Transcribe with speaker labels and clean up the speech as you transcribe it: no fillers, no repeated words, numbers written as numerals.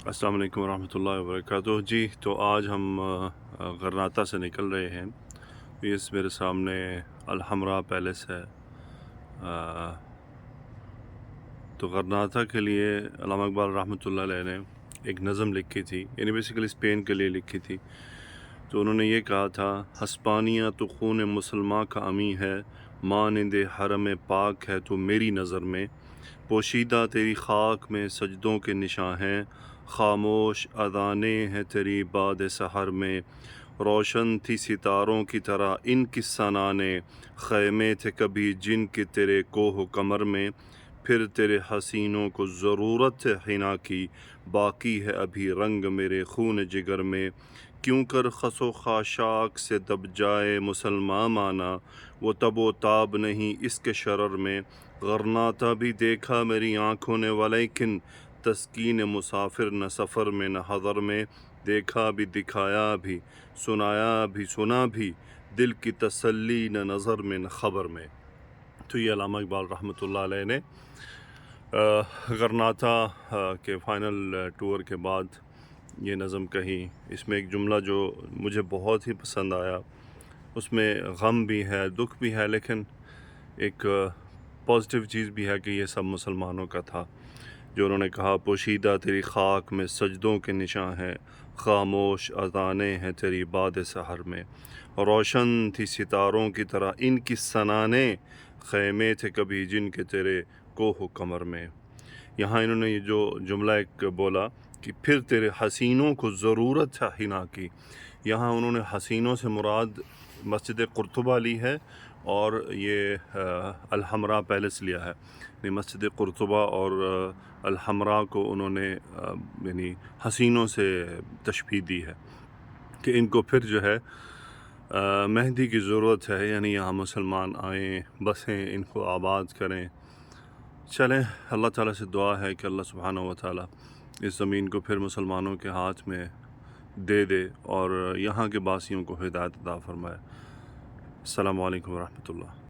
Speaker 1: السلام علیکم ورحمۃ اللہ وبرکاتہ جی۔ تو آج ہم غرناطہ سے نکل رہے ہیں۔ اس میرے سامنے الحمراء پیلس ہے۔ تو غرناطہ کے لیے علامہ اقبال رحمۃ اللہ علیہ نے ایک نظم لکھی تھی، یعنی بیسیکلی اسپین کے لیے لکھی تھی۔ تو انہوں نے یہ کہا تھا: ہسپانیہ تو خون مسلماں کا امی ہے، مانند حرم پاک ہے تو میری نظر میں، پوشیدہ تیری خاک میں سجدوں کے نشاں ہیں، خاموش اذانیں ہیں تیری باد سحر میں، روشن تھی ستاروں کی طرح ان کی سنانیں، خیمے تھے کبھی جن کے تیرے کوہ کمر میں، پھر تیرے حسینوں کو ضرورت ہے حنا کی، باقی ہے ابھی رنگ میرے خون جگر میں، کیوں کر خس و خاشاک سے دب جائے مسلمان مانا، وہ تب و تاب نہیں اس کے شرر میں، غرناطہ بھی دیکھا میری آنکھوں نے ولیکن، تسکین مسافر نہ سفر میں نہ حضر میں، دیکھا بھی دکھایا بھی سنایا بھی سنا بھی، دل کی تسلی نہ نظر میں نہ خبر میں۔ تو یہ علامہ اقبال رحمۃ اللہ علیہ نے غرناطہ کے فائنل ٹور کے بعد یہ نظم کہی۔ اس میں ایک جملہ جو مجھے بہت ہی پسند آیا، اس میں غم بھی ہے، دکھ بھی ہے، لیکن ایک پازیٹیو چیز بھی ہے کہ یہ سب مسلمانوں کا تھا۔ جو انہوں نے کہا: پوشیدہ تیری خاک میں سجدوں کے نشاں ہیں، خاموش اذانیں ہیں تیری باد سحر میں، روشن تھی ستاروں کی طرح ان کی سنانیں، خیمے تھے کبھی جن کے تیرے کوہ کمر میں۔ یہاں انہوں نے یہ جو جملہ ایک بولا کہ پھر تیرے حسینوں کو ضرورت ہے حنا کی، یہاں انہوں نے حسینوں سے مراد مسجد قرطبہ لی ہے، اور یہ الحمراء پیلس لیا ہے، یعنی مسجد قرطبہ اور الحمراء کو انہوں نے یعنی حسینوں سے تشبیہ دی ہے کہ ان کو پھر جو ہے مہدی کی ضرورت ہے، یعنی یہاں مسلمان آئیں، بسیں، ان کو آباد کریں۔ چلیں، اللہ تعالیٰ سے دعا ہے کہ اللہ سبحانہ و تعالیٰ اس زمین کو پھر مسلمانوں کے ہاتھ میں دے دے اور یہاں کے باسیوں کو ہدایت عطا فرمائے۔ السلام علیکم ورحمۃ اللہ۔